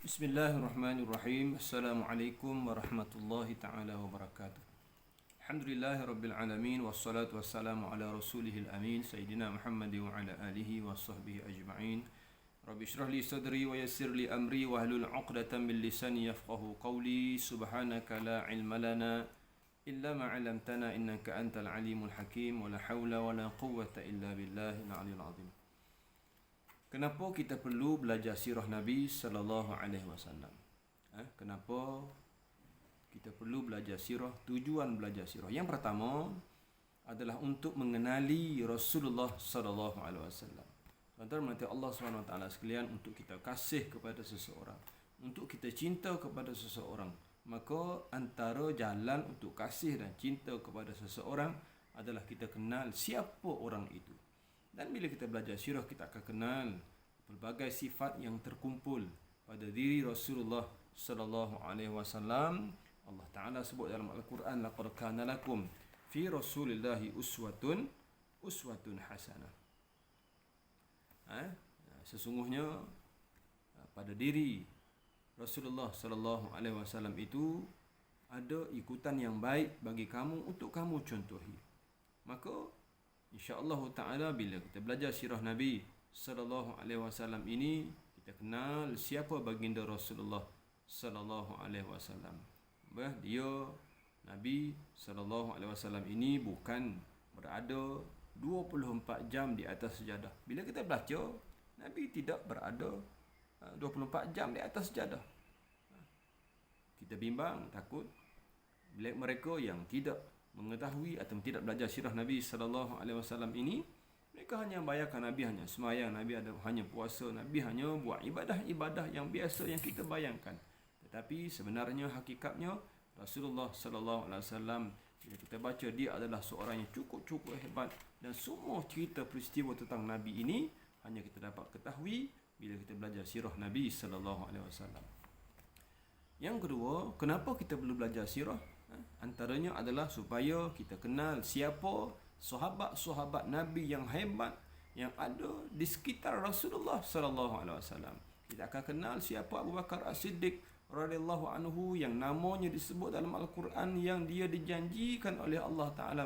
Bismillahirrahmanirrahim. Assalamualaikum warahmatullahi taala wabarakatuh. Alhamdulillahirabbil alamin wassalatu wassalamu ala rasulihil amin sayyidina Muhammad wa ala alihi washabbihi ajma'in. Rabbi shrah li sadri wa yassir li amri wa hlul 'uqdatam min lisani yafqahu qawli. Subhanaka la ilma lana illa ma 'allamtana innaka antal alimul hakim wa la haula wa la quwwata illa billahil aliyyil azim. Kenapa kita perlu belajar sirah Nabi sallallahu alaihi wasallam? Kenapa kita perlu belajar sirah? Tujuan belajar sirah yang pertama adalah untuk mengenali Rasulullah sallallahu alaihi wasallam. Tuan-tuan menanti Allah SWT sekalian, untuk kita kasih kepada seseorang, untuk kita cinta kepada seseorang, maka antara jalan untuk kasih dan cinta kepada seseorang adalah kita kenal siapa orang itu. Dan bila kita belajar sirah, kita akan kenal pelbagai sifat yang terkumpul pada diri Rasulullah sallallahu alaihi wasallam. Allah Taala sebut dalam Al-Quran, laqad kana lakum fi Rasulillahi uswatun hasanah. Sesungguhnya pada diri Rasulullah sallallahu alaihi wasallam itu ada ikutan yang baik bagi kamu, untuk kamu contohi. Maka insya-Allah Taala bila kita belajar sirah Nabi sallallahu alaihi wasallam ini, kita kenal siapa baginda Rasulullah sallallahu alaihi wasallam. Dia Nabi sallallahu alaihi wasallam ini bukan berada 24 jam di atas sejadah. Bila kita baca, Nabi tidak berada 24 jam di atas sejadah. Kita bimbang, takut mereka yang tidak mengetahui atau tidak belajar sirah Nabi sallallahu alaihi wasallam ini, mereka hanya bayangkan Nabi hanya semayang, Nabi hanya puasa, Nabi hanya buat ibadah-ibadah yang biasa yang kita bayangkan. Tetapi sebenarnya hakikatnya Rasulullah sallallahu alaihi wasallam, bila kita baca, dia adalah seorang yang cukup hebat, dan semua cerita peristiwa tentang Nabi ini hanya kita dapat ketahui bila kita belajar sirah Nabi sallallahu alaihi wasallam. Yang kedua, kenapa kita perlu belajar sirah? Antaranya adalah supaya kita kenal siapa sahabat-sahabat Nabi yang hebat yang ada di sekitar Rasulullah sallallahu alaihi wasallam. Kita akan kenal siapa Abu Bakar As-Siddiq radhiyallahu anhu, yang namanya disebut dalam Al-Quran, yang dia dijanjikan oleh Allah Taala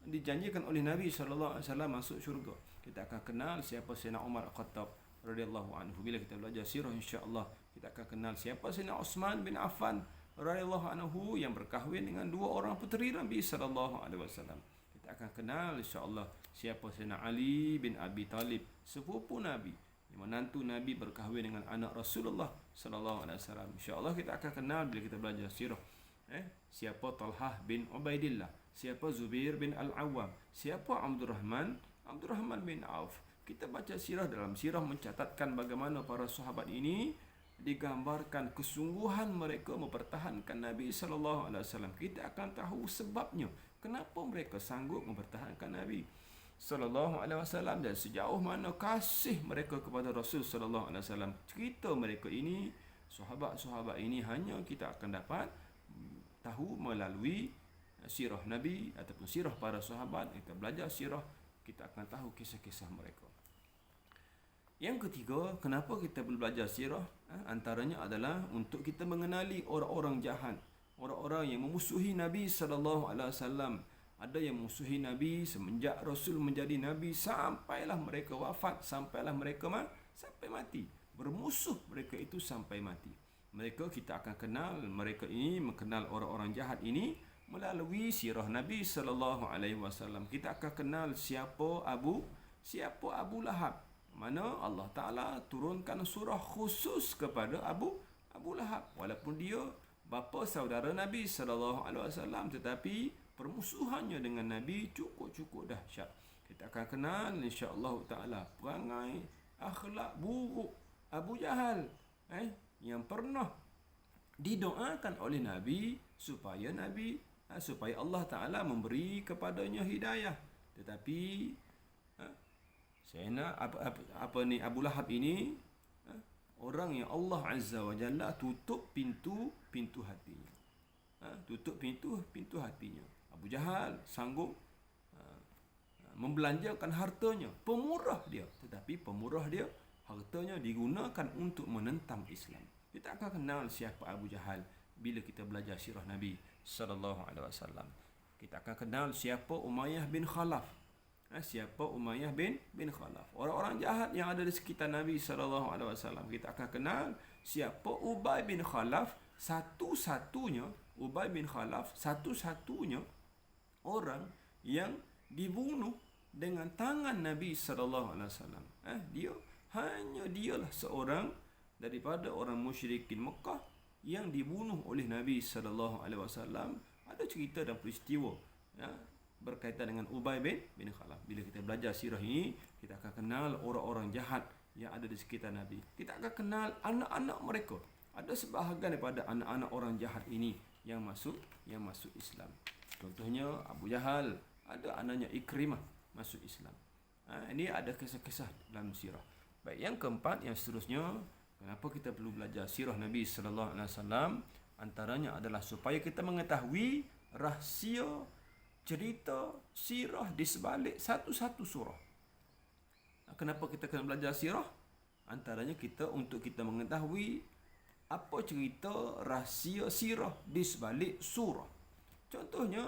dijanjikan oleh Nabi sallallahu alaihi wasallam masuk syurga. Kita akan kenal siapa Sayyidina Umar Al-Khattab radhiyallahu anhu. Bila kita belajar sirah, insya-Allah kita akan kenal siapa Sayyidina Uthman bin Affan radhiyallahu anhu, yang berkahwin dengan dua orang puteri Nabi sallallahu alaihi wasallam. Kita akan kenal insya-Allah siapa Sayyidina Ali bin Abi Talib, sepupu Nabi, menantu Nabi berkahwin dengan anak Rasulullah sallallahu alaihi wasallam. Insya-Allah kita akan kenal bila kita belajar sirah. Siapa Talhah bin Ubaidillah, siapa Zubair bin Al-Awwam, siapa Abdurrahman bin Auf. Kita baca sirah, dalam sirah mencatatkan bagaimana para sahabat ini digambarkan kesungguhan mereka mempertahankan Nabi sallallahu alaihi wasallam. Kita akan tahu sebabnya kenapa mereka sanggup mempertahankan Nabi sallallahu alaihi wasallam, dan sejauh mana kasih mereka kepada Rasul sallallahu alaihi wasallam. Cerita mereka ini, sahabat-sahabat ini, hanya kita akan dapat tahu melalui sirah Nabi ataupun sirah para sahabat. Kita belajar sirah, kita akan tahu kisah-kisah mereka. Yang ketiga, kenapa kita perlu belajar sirah? Antaranya adalah untuk kita mengenali orang-orang jahat, orang-orang yang memusuhi Nabi sallallahu alaihi wasallam. Ada yang memusuhi Nabi semenjak Rasul menjadi Nabi sampailah mereka wafat, sampailah mereka sampai mati. Bermusuh mereka itu sampai mati. Mereka kita akan kenal, mereka ini mengenal orang-orang jahat ini melalui sirah Nabi sallallahu alaihi wasallam. Kita akan kenal siapa Abu Lahab. Mana Allah Ta'ala turunkan surah khusus kepada Abu Lahab. Walaupun dia bapa saudara Nabi sallallahu alaihi wasallam, tetapi permusuhannya dengan Nabi cukup dahsyat. Kita akan kenal insya-Allah Ta'ala perangai akhlak buruk Abu Jahal, yang pernah didoakan oleh Nabi supaya Allah Ta'ala memberi kepadanya hidayah. Tetapi Abu Lahab ini orang yang Allah Azza wa Jalla tutup pintu hatinya. Tutup pintu hatinya. Abu Jahal sanggup membelanjakan hartanya, pemurah dia, tetapi pemurah dia hartanya digunakan untuk menentang Islam. Kita akan kenal siapa Abu Jahal bila kita belajar sirah Nabi sallallahu alaihi wasallam. Kita akan kenal siapa Umayyah bin Khalaf. Siapa Umayyah bin Khalaf. Orang-orang jahat yang ada di sekitar Nabi sallallahu alaihi wasallam. Kita akan kenal siapa Ubay bin Khalaf, satu-satunya orang yang dibunuh dengan tangan Nabi sallallahu alaihi wasallam. Dialah seorang daripada orang musyrikin Mekah yang dibunuh oleh Nabi sallallahu alaihi wasallam. Ada cerita dan peristiwa berkaitan dengan Ubay bin Khalaf. Bila kita belajar sirah ini, kita akan kenal orang-orang jahat yang ada di sekitar Nabi. Kita akan kenal anak-anak mereka. Ada sebahagian daripada anak-anak orang jahat ini yang masuk Islam. Contohnya Abu Jahal, ada anaknya Ikrimah masuk Islam. Ini ada kisah-kisah dalam sirah. Baik, yang keempat, yang seterusnya, kenapa kita perlu belajar sirah Nabi sallallahu alaihi wasallam? Antaranya adalah supaya kita mengetahui rahsia cerita sirah di sebalik satu-satu surah. Kenapa kita kena belajar sirah? Antaranya untuk kita mengetahui apa cerita rahsia sirah di sebalik surah. Contohnya,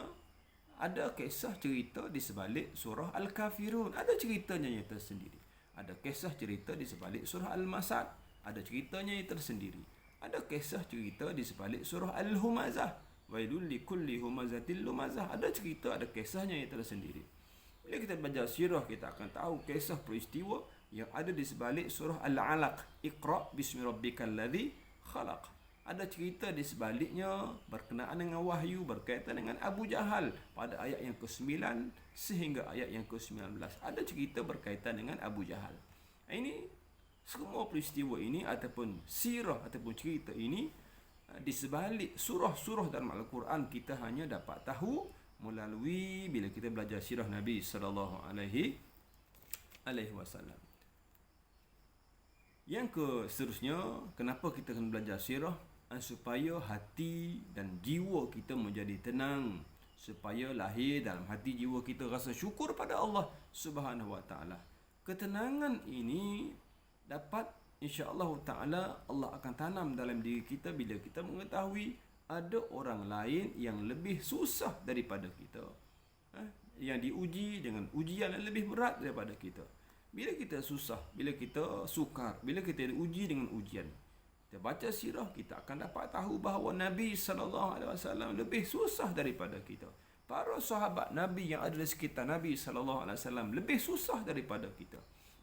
ada kisah cerita di sebalik surah Al-Kafirun. Ada ceritanya yang tersendiri. Ada kisah cerita di sebalik surah Al-Masad. Ada ceritanya yang tersendiri. Ada kisah cerita di sebalik surah Al-Humazah. Wailul likulli humazatil lumazah. Ada cerita, ada kisahnya yang tersendiri. Bila kita belajar sirah, kita akan tahu kisah peristiwa yang ada di sebalik surah Al-Alaq. Iqra' bismi rabbikal ladzi khalaq. Ada cerita di sebaliknya berkenaan dengan wahyu berkaitan dengan Abu Jahal pada ayat yang ke-9 sehingga ayat yang ke-19. Ada cerita berkaitan dengan Abu Jahal. Ini semua peristiwa ini ataupun sirah ataupun cerita ini di sebalik surah-surah dalam Al-Quran kita hanya dapat tahu melalui bila kita belajar sirah Nabi sallallahu alaihi wasallam. Yang seterusnya, kenapa kita kena belajar sirah? Supaya hati dan jiwa kita menjadi tenang, supaya lahir dalam hati jiwa kita rasa syukur pada Allah Subhanahu wa taala. Ketenangan ini dapat insya-Allah taala Allah akan tanam dalam diri kita bila kita mengetahui ada orang lain yang lebih susah daripada kita. Yang diuji dengan ujian yang lebih berat daripada kita. Bila kita susah, bila kita sukar, bila kita diuji dengan ujian, kita baca sirah, kita akan dapat tahu bahawa Nabi SAW lebih susah daripada kita. Para sahabat Nabi yang ada di sekitar Nabi SAW lebih susah daripada kita.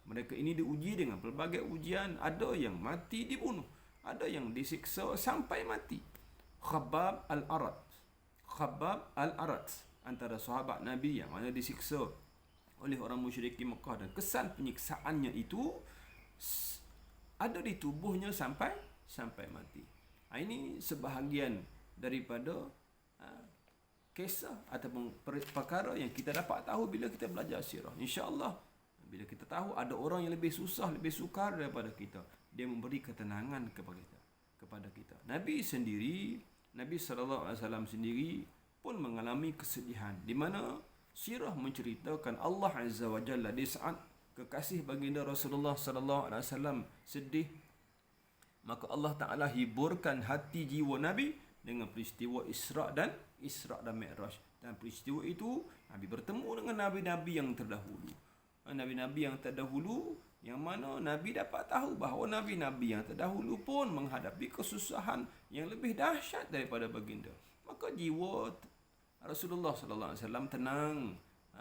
Mereka ini diuji dengan pelbagai ujian. Ada yang mati dibunuh, ada yang disiksa sampai mati. Khabbab al-Arat antara sahabat Nabi yang mana disiksa oleh orang musyrikin Mekah, dan kesan penyiksaannya itu ada di tubuhnya sampai mati. Ini sebahagian daripada kisah ataupun perkara yang kita dapat tahu bila kita belajar sirah. InsyaAllah bila kita tahu ada orang yang lebih susah, lebih sukar daripada kita, dia memberi ketenangan kepada kita. Nabi SAW sendiri pun mengalami kesedihan, di mana sirah menceritakan Allah Azza wa Jalla di saat kekasih baginda Rasulullah SAW sedih, maka Allah Ta'ala hiburkan hati jiwa Nabi dengan peristiwa Isra' dan Mi'raj. Dan peristiwa itu Nabi bertemu dengan Nabi-Nabi yang terdahulu. Nabi-Nabi yang terdahulu yang mana Nabi dapat tahu bahawa Nabi-Nabi yang terdahulu pun menghadapi kesusahan yang lebih dahsyat daripada baginda. Maka jiwa Rasulullah SAW tenang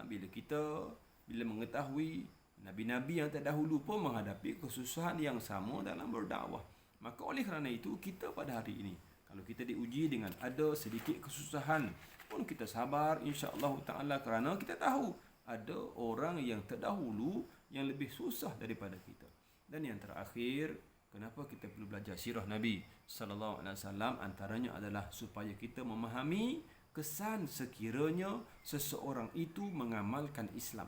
bila mengetahui Nabi-Nabi yang terdahulu pun menghadapi kesusahan yang sama dalam berdakwah. Maka oleh kerana itu, kita pada hari ini, kalau kita diuji dengan ada sedikit kesusahan, pun kita sabar insya-Allah Ta'ala, kerana kita tahu ada orang yang terdahulu yang lebih susah daripada kita. Dan yang terakhir, kenapa kita perlu belajar sirah Nabi sallallahu alaihi wasallam? Antaranya adalah supaya kita memahami kesan sekiranya seseorang itu mengamalkan Islam.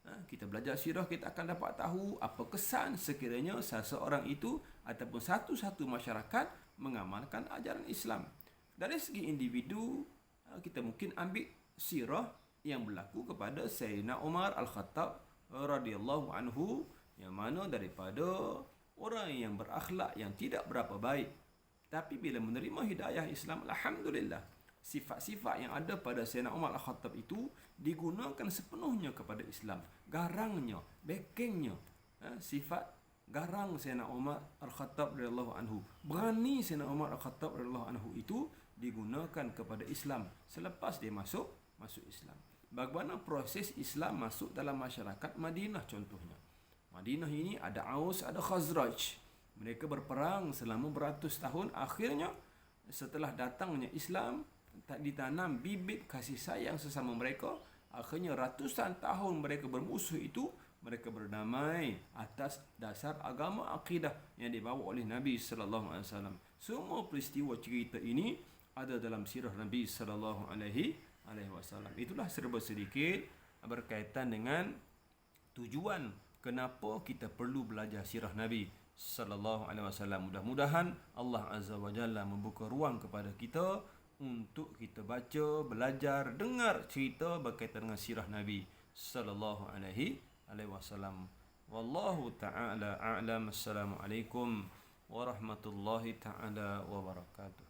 Kita belajar sirah, kita akan dapat tahu apa kesan sekiranya seseorang itu ataupun satu-satu masyarakat mengamalkan ajaran Islam. Dari segi individu, kita mungkin ambil sirah yang berlaku kepada Sayyidina Umar Al-Khattab radhiyallahu anhu, yang mana daripada orang yang berakhlak yang tidak berapa baik. Tapi bila menerima hidayah Islam, alhamdulillah, sifat-sifat yang ada pada Sayyidina Umar Al-Khattab itu digunakan sepenuhnya kepada Islam. Garangnya, backingnya, sifat garang Sayyidina Umar Al-Khattab radhiyallahu anhu, berani Sayyidina Umar Al-Khattab radhiyallahu anhu itu digunakan kepada Islam selepas dia masuk Islam. Bagaimana proses Islam masuk dalam masyarakat Madinah contohnya. Madinah ini ada Aus, ada Khazraj. Mereka berperang selama beratus tahun. Akhirnya setelah datangnya Islam, ditanam bibit kasih sayang sesama mereka. Akhirnya ratusan tahun mereka bermusuh itu, mereka berdamai atas dasar agama akidah yang dibawa oleh Nabi sallallahu alaihi wasallam. Semua peristiwa cerita ini ada dalam sirah Nabi sallallahu alaihi wasallam. Itulah serba sedikit berkaitan dengan tujuan kenapa kita perlu belajar sirah Nabi sallallahu alaihi wasallam. Mudah-mudahan Allah Azza wa Jalla membuka ruang kepada kita untuk kita baca, belajar, dengar cerita berkaitan dengan sirah Nabi sallallahu alaihi wasallam. Wallahu ta'ala a'lam. Assalamualaikum warahmatullahi ta'ala wabarakatuh.